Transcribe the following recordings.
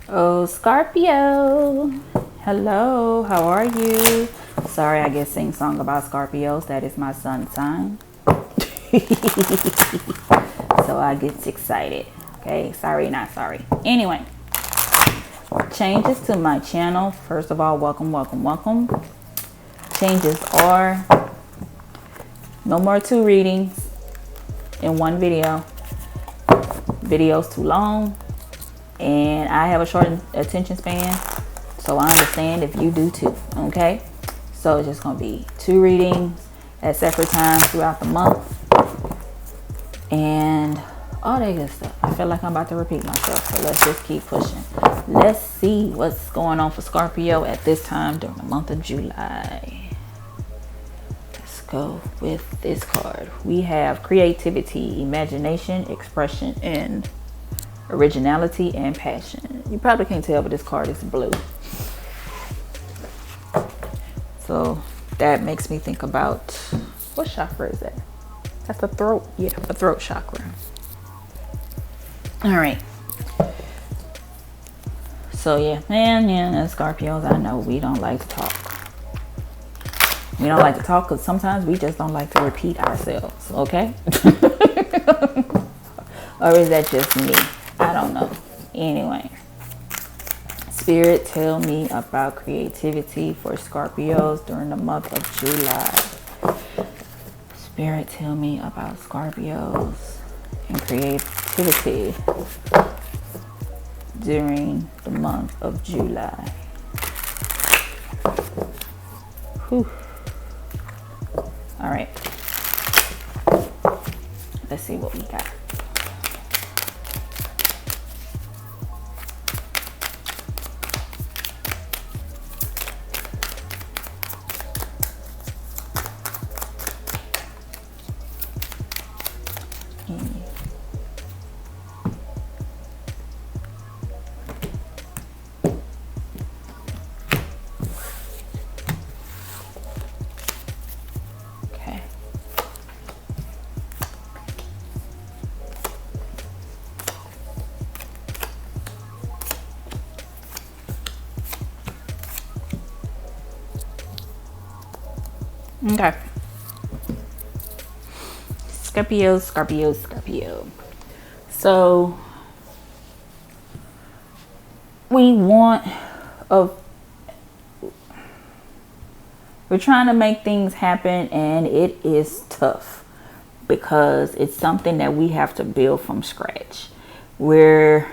Oh, Scorpio. Hello, how are you? Sorry, I get sing song about Scorpios. That is my sun sign. So I get excited. Okay, sorry, not sorry. Anyway, changes to my channel. First of all, welcome, welcome, welcome. Changes are no more 2 readings in one video. Video's too long. And I have a short attention span, so I understand if you do too. Okay, so it's just gonna be 2 readings at separate times throughout the month and all that good stuff. I feel like I'm about to repeat myself, so let's just keep pushing. Let's see what's going on for Scorpio at this time during the month of July. Let's go with this card. We have creativity, imagination, expression, and originality and passion. You probably can't tell, but this card is blue. So that makes me think about, what chakra is that? That's the throat. Yeah, the throat chakra. All right. So yeah, as Scorpios, I know we don't like to talk. We don't like to talk because sometimes we just don't like to repeat ourselves. Okay. Or is that just me? I don't know. Anyway, Spirit, tell me about creativity for Scorpios during the month of July. Spirit, tell me about Scorpios and creativity during the month of July. Whew. All right. Let's see what we got. Okay. Scorpio. So we're trying to make things happen, and it is tough because it's something that we have to build from scratch. We're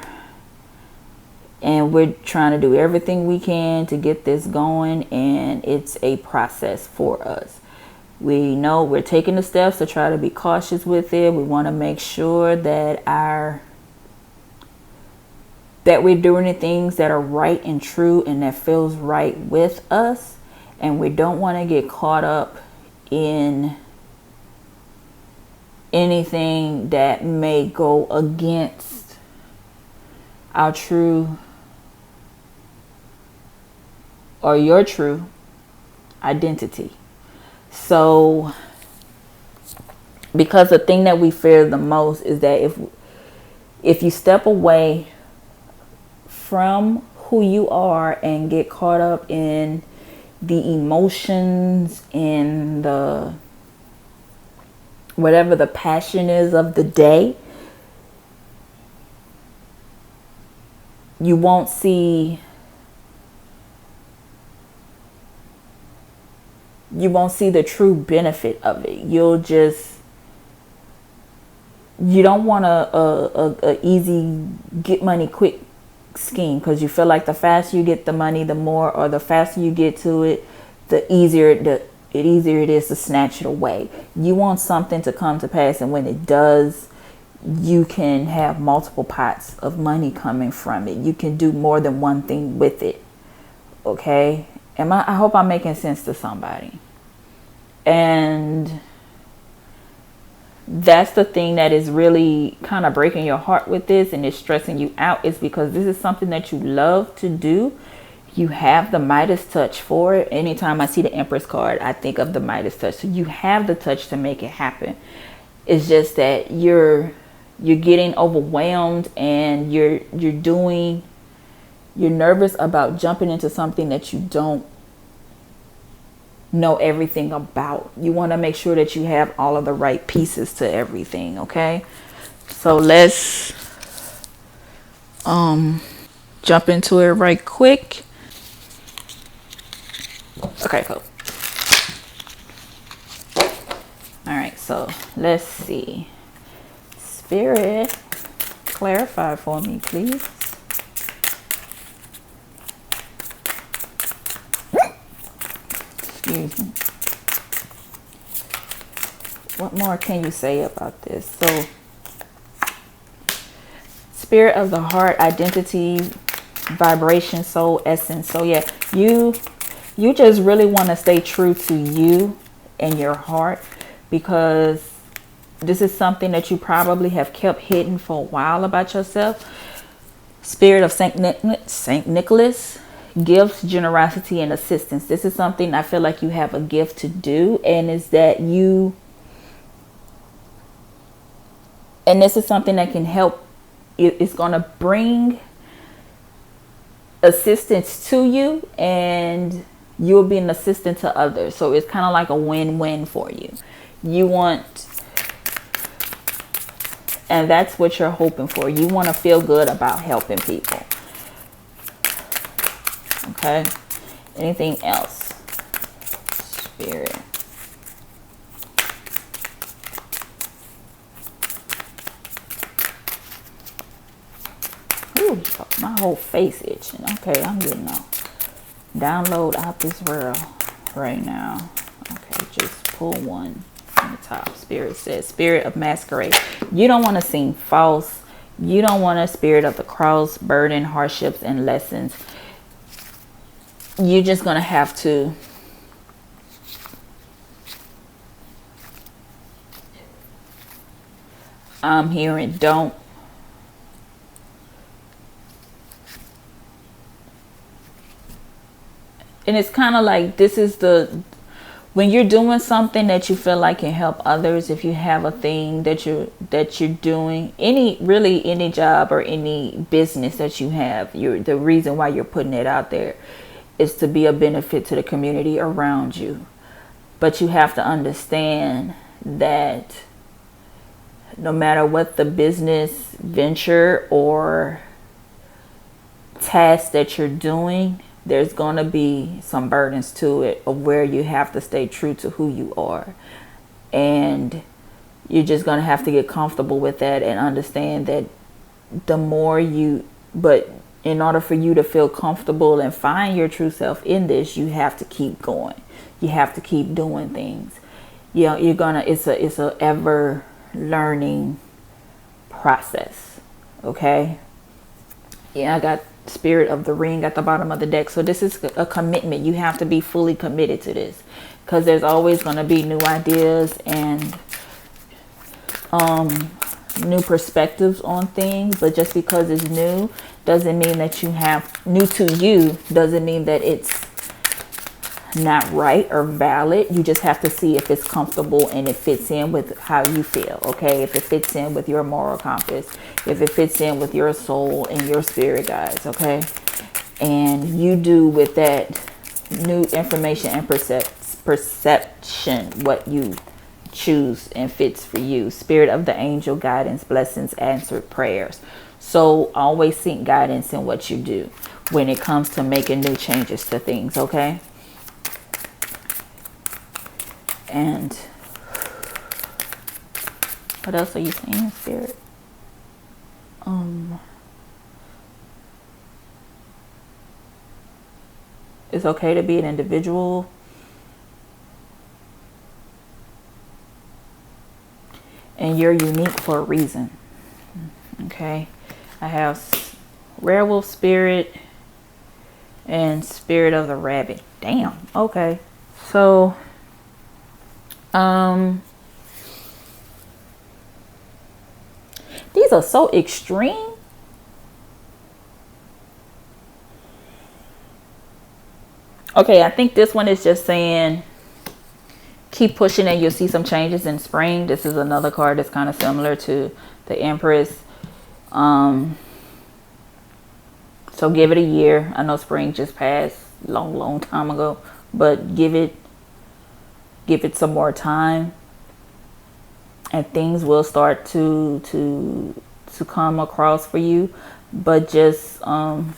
trying to do everything we can to get this going, and it's a process for us. We know we're taking the steps to try to be cautious with it. We want to make sure that we're doing the things that are right and true and that feels right with us, and we don't want to get caught up in anything that may go against our true or your true identity. So, because the thing that we fear the most is that if you step away from who you are and get caught up in the emotions and the whatever the passion is of the day, you won't see the true benefit of it. You don't want a easy get money quick scheme, because you feel like the faster you get the money, the more, or the faster you get to it, the easier it is to snatch it away. You want something to come to pass, and when it does, you can have multiple pots of money coming from it. You can do more than one thing with it. Okay? I hope I'm making sense to somebody. And that's the thing that is really kind of breaking your heart with this and is stressing you out, is because this is something that you love to do. You have the Midas touch for it. Anytime I see the Empress card, I think of the Midas touch. So you have the touch to make it happen. It's just that you're getting overwhelmed, and you're doing You're nervous about jumping into something that you don't know everything about. You want to make sure that you have all of the right pieces to everything, okay? So let's jump into it right quick. Okay, cool. All right, so let's see. Spirit, clarify for me, please. Excuse me. What more can you say about this? So, spirit of the heart, identity, vibration, soul, essence. So yeah, you just really want to stay true to you and your heart, because this is something that you probably have kept hidden for a while about yourself. Spirit of Saint Nicholas, gifts, generosity, and assistance. This is something I feel like you have a gift to do, and is that and this is something that can help. It's going to bring assistance to you, and you'll be an assistant to others. So it's kind of like a win-win for you. You want, and that's what you're hoping for. You want to feel good about helping people. Okay. Anything else? Spirit. Ooh, my whole face itching. Okay, I'm getting off. Download out this world right now. Okay, just pull one from the top. Spirit says, spirit of masquerade. You don't want to seem false. You don't want a spirit of the cross, burden, hardships, and lessons. You're just going to have to I'm hearing don't. And it's kind of like, this is when you're doing something that you feel like can help others, if you have a thing that you're doing, any job or any business that you have, the reason why you're putting it out there is to be a benefit to the community around you. But you have to understand that no matter what the business venture or task that you're doing, there's going to be some burdens to it of where you have to stay true to who you are. And you're just going to have to get comfortable with that and understand that but in order for you to feel comfortable and find your true self in this, you have to keep going. You have to keep doing things. You know, it's a ever learning process. Okay. Yeah, I got spirit of the ring at the bottom of the deck. So this is a commitment. You have to be fully committed to this, because there's always going to be new ideas and new perspectives on things. But just because it's new doesn't mean that new to you doesn't mean that it's not right or valid. You just have to see if it's comfortable and it fits in with how you feel. Okay, if it fits in with your moral compass, if it fits in with your soul and your spirit guides. Okay, and you do with that new information and perception what you choose and fits for you. Spirit of the angel, guidance, blessings, answered prayers. So always seek guidance in what you do when it comes to making new changes to things. Okay. And what else are you saying, spirit? It's okay to be an individual. And you're unique for a reason. Okay. I have werewolf spirit and spirit of the rabbit. Damn. Okay. So these are so extreme. Okay, I think this one is just saying keep pushing and you'll see some changes in spring. This is another card that's kind of similar to the Empress. So give it a year. I know spring just passed long time ago, but give it some more time, and things will start to come across for you. But just don't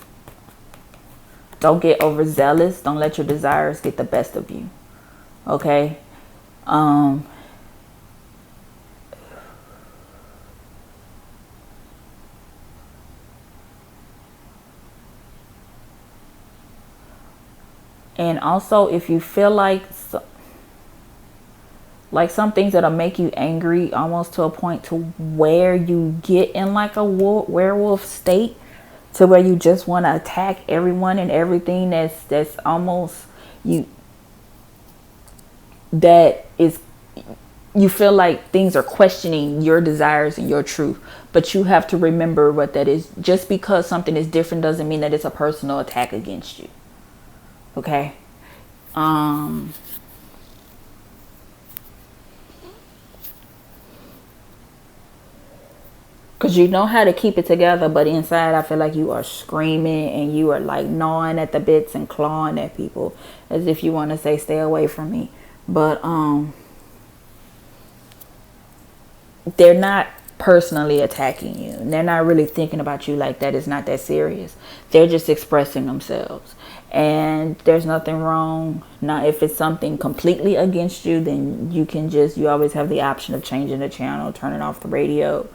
get overzealous. Don't let your desires get the best of you. Okay? And also, if you feel like some things that'll make you angry, almost to a point to where you get in like a werewolf state, to where you just want to attack everyone and everything that's almost you, that is, you feel like things are questioning your desires and your truth. But you have to remember what that is. Just because something is different doesn't mean that it's a personal attack against you. Okay? Because you know how to keep it together, but inside I feel like you are screaming and you are like gnawing at the bits and clawing at people, as if you want to say, stay away from me. But they're not personally attacking you. They're not really thinking about you like that. It's not that serious. They're just expressing themselves. And there's nothing wrong. Now, if it's something completely against you, then you always have the option of changing the channel, turning off the radio,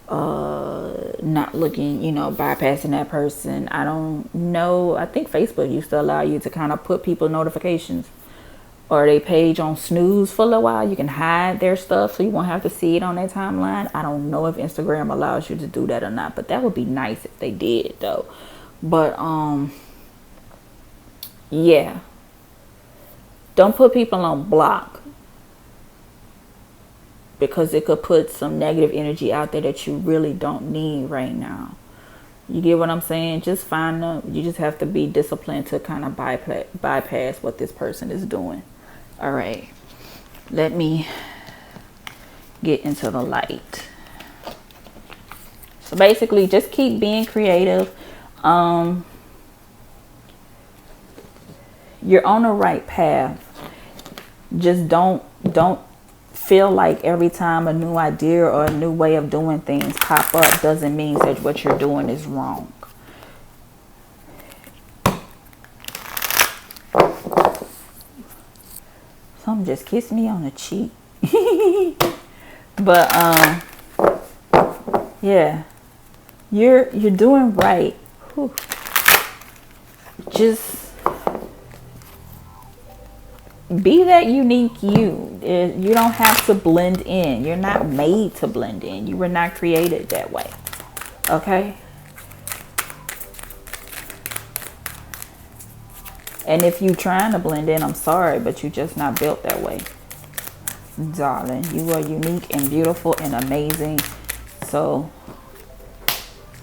not looking, bypassing that person. I don't know. I think Facebook used to allow you to kind of put people notifications or their page on snooze for a while. You can hide their stuff so you won't have to see it on their timeline. I don't know if Instagram allows you to do that or not, but that would be nice if they did, though. But yeah, don't put people on block, because it could put some negative energy out there that you really don't need right now. You get what I'm saying? Just find them. You just have to be disciplined to kind of bypass what this person is doing. All right, let me get into the light. So basically, just keep being creative. You're on the right path. Just don't feel like every time a new idea or a new way of doing things pop up doesn't mean that what you're doing is wrong. Something just kissed me on the cheek. But yeah, you're doing right. Whew. Just be that unique you. You don't have to blend in. You're not made to blend in. You were not created that way. Okay? And if you're trying to blend in, I'm sorry, but you're just not built that way. Darling, you are unique and beautiful and amazing. So,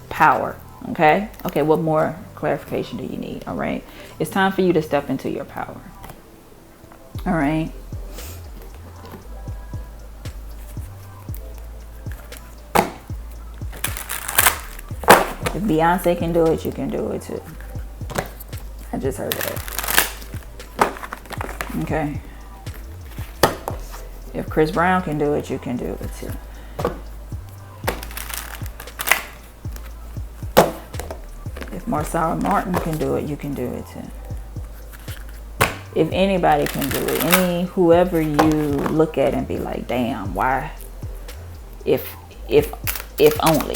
power. Okay? Okay, what more clarification do you need? All right? It's time for you to step into your power. All right. If Beyonce can do it, you can do it too. I just heard that. Okay. If Chris Brown can do it, you can do it too. If Marsala Martin can do it, you can do it too. If anybody can do it, whoever you look at and be like, damn, why? If only.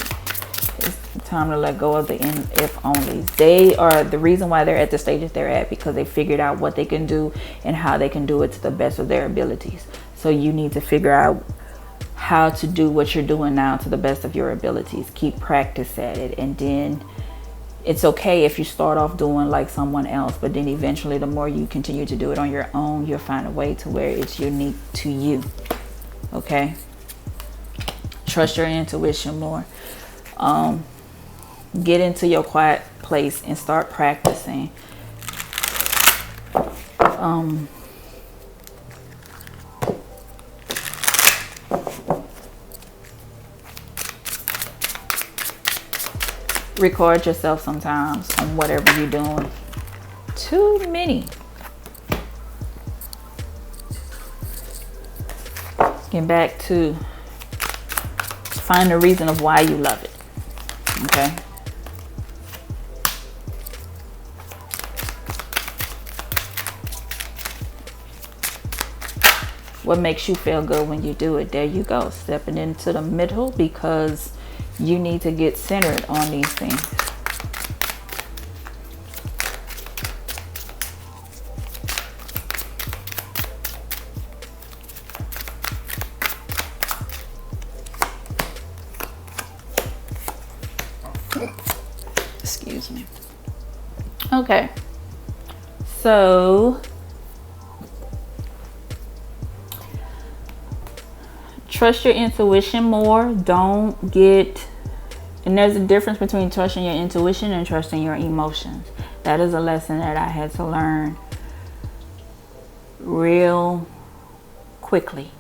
It's time to let go of the if onlys. They are the reason why they're at the stages they're at, because they figured out what they can do and how they can do it to the best of their abilities. So you need to figure out how to do what you're doing now to the best of your abilities. Keep practice at it, and then it's okay if you start off doing like someone else, but then eventually the more you continue to do it on your own, you'll find a way to where it's unique to you. Okay? Trust your intuition more. Get into your quiet place and start practicing. Record yourself sometimes on whatever you're doing. Too many. Get back to find the reason of why you love it. Okay. What makes you feel good when you do it? There you go. Stepping into the middle, because you need to get centered on these things. Excuse me. Okay. So trust your intuition more. Don't get, and there's a difference between trusting your intuition and trusting your emotions. That is a lesson that I had to learn real quickly.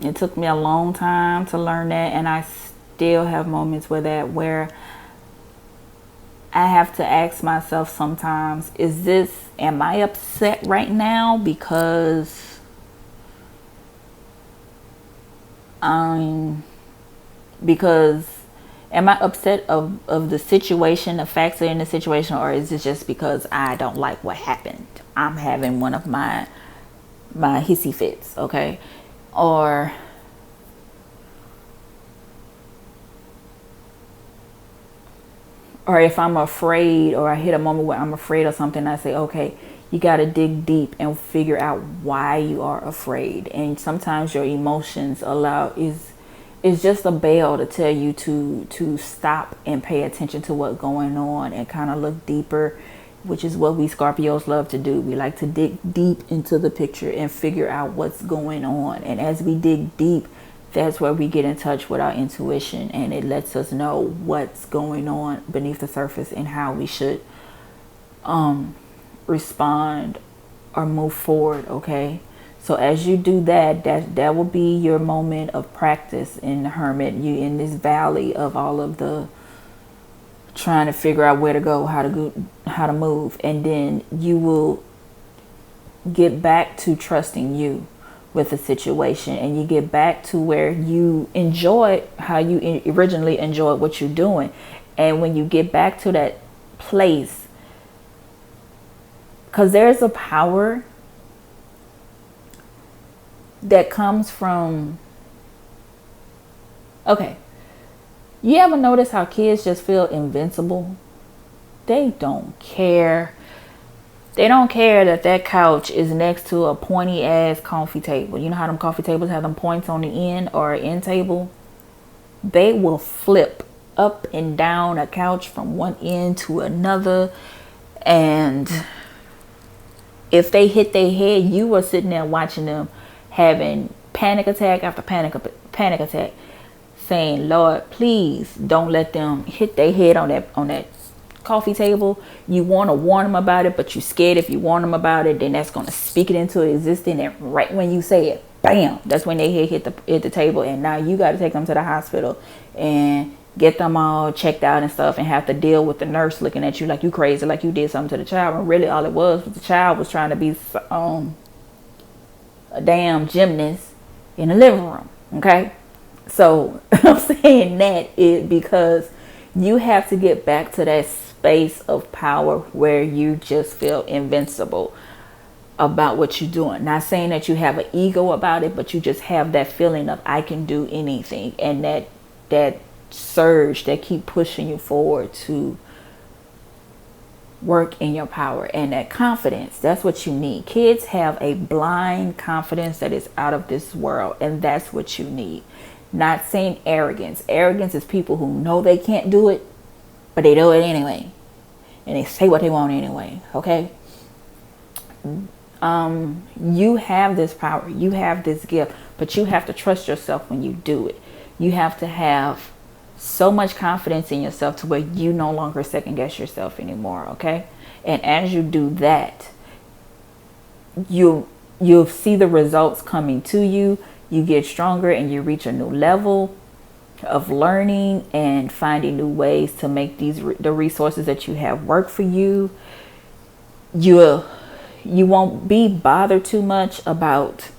It took me a long time to learn that, and I still have moments where I have to ask myself sometimes, am I upset right now because am I upset of the situation, the facts are in the situation, or is it just because I don't like what happened? I'm having one of my hissy fits, okay? Or if I'm afraid, or I hit a moment where I'm afraid of something, I say, okay, you got to dig deep and figure out why you are afraid. And sometimes your emotions is just a bell to tell you to stop and pay attention to what's going on and kind of look deeper, which is what we Scorpios love to do. We like to dig deep into the picture and figure out what's going on. And as we dig deep, that's where we get in touch with our intuition, and it lets us know what's going on beneath the surface and how we should respond or move forward. Okay, so as you do that will be your moment of practice in the hermit. You in this valley of all of the trying to figure out where to go, how to move, and then you will get back to trusting you with the situation, and you get back to where you enjoy how you originally enjoyed what you're doing. And when you get back to that place, because there's a power that comes from, okay, you ever notice how kids just feel invincible? They don't care. They don't care that couch is next to a pointy ass coffee table. You know how them coffee tables have them points on the end, or an end table? They will flip up and down a couch from one end to another. And if they hit their head, you are sitting there watching them having panic attack after panic attack, saying, Lord, please don't let them hit their head on that coffee table. You want to warn them about it, but you're scared if you warn them about it, then that's going to speak it into existence. And right when you say it, bam, that's when they hit the table. And now you got to take them to the hospital and get them all checked out and stuff, and have to deal with the nurse looking at you like you crazy, like you did something to the child. And really all it was the child was trying to be a damn gymnast in the living room. Okay, so I'm saying that is because you have to get back to that space of power where you just feel invincible about what you're doing. Not saying that you have an ego about it, but you just have that feeling of I can do anything, and that surge that keep pushing you forward to work in your power. And that confidence, that's what you need. Kids have a blind confidence that is out of this world, and that's what you need. Not saying arrogance. Arrogance is people who know they can't do it, but they do it anyway, and they say what they want anyway. Okay, you have this power, you have this gift, but you have to trust yourself when you do it. You have to have so much confidence in yourself to where you no longer second guess yourself anymore. Okay, and as you do that, you'll see the results coming to you. You get stronger and you reach a new level. of learning and finding new ways to make the resources that you have work for you. You won't be bothered too much about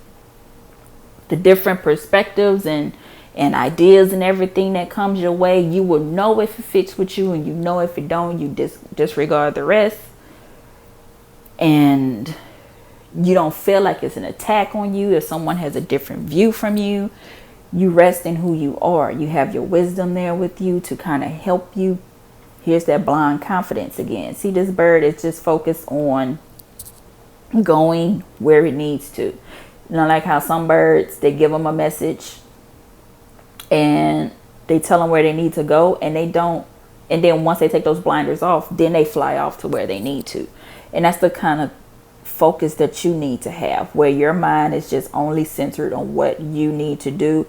the different perspectives and ideas and everything that comes your way. You will know if it fits with you, and you know if it don't, you disregard the rest. And you don't feel like it's an attack on you if someone has a different view from you. You rest in who you are. You have your wisdom there with you to kind of help you. Here's that blind confidence again. See, this bird is just focused on going where it needs to. You know, like how some birds, they give them a message and they tell them where they need to go, and they don't. And then once they take those blinders off, then they fly off to where they need to. And that's the kind of focus that you need to have, where your mind is just only centered on what you need to do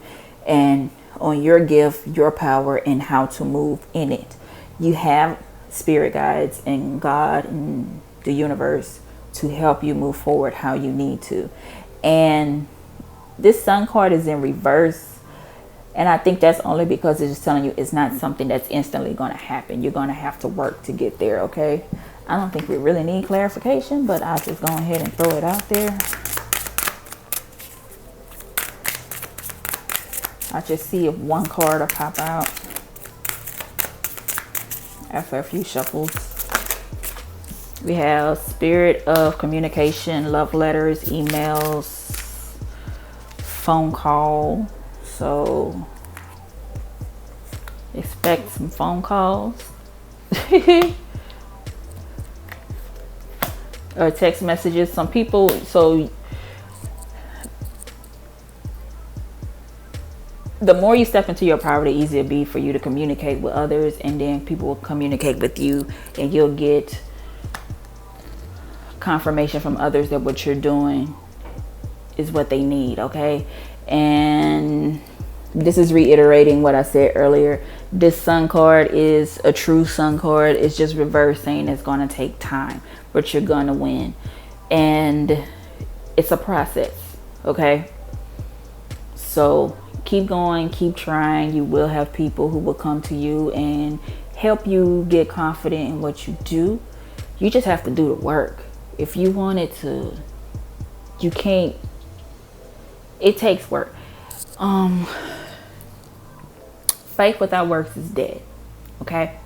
and on your gift, your power, and how to move in it. You have spirit guides and God and the universe to help you move forward how you need to. And this Sun card is in reverse. And I think that's only because it's just telling you it's not something that's instantly going to happen. You're going to have to work to get there, okay? I don't think we really need clarification, but I'll just go ahead and throw it out there. I'll just see if one card will pop out after a few shuffles. We have spirit of communication, love letters, emails, phone call. So expect some phone calls or text messages. Some people, so the more you step into your power, the easier it'll be for you to communicate with others, and then people will communicate with you, and you'll get confirmation from others that what you're doing is what they need, okay? And this is reiterating what I said earlier. This Sun card is a true Sun card. It's just reverse, saying it's going to take time, but you're going to win. And it's a process, okay? So keep going, keep trying. You will have people who will come to you and help you get confident in what you do. You just have to do the work. If you want it to, you can't. It takes work. Faith without works is dead. Okay?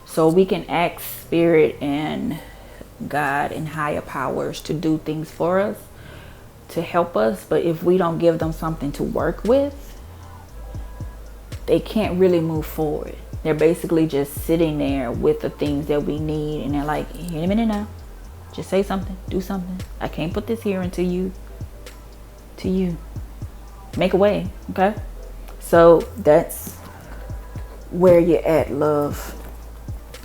So we can ask spirit and God and higher powers to do things for us, to help us. But if we don't give them something to work with, they can't really move forward. They're basically just sitting there with the things that we need. And they're like, here in a minute now. Just say something. Do something. I can't put this here until you make a way. Okay? So that's where you're at, love.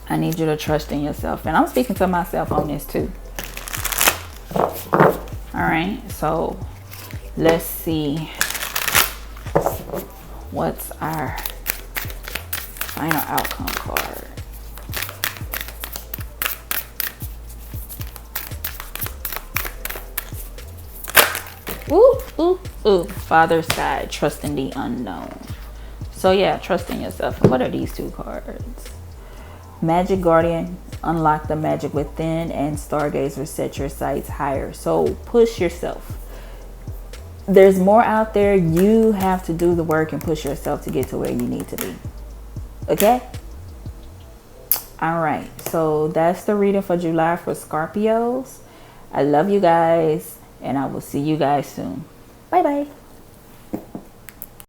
I need you to trust in yourself. And I'm speaking to myself on this too. All right. So let's see what's our final outcome card. Ooh, ooh, ooh. Father's side, trusting the unknown. So yeah, trust in yourself. And what are these two cards? Magic Guardian, unlock the magic within, and Stargazer, set your sights higher. So push yourself. There's more out there. You have to do the work and push yourself to get to where you need to be. Okay? All right. So that's the reading for July for Scorpios. I love you guys, and I will see you guys soon. Bye bye.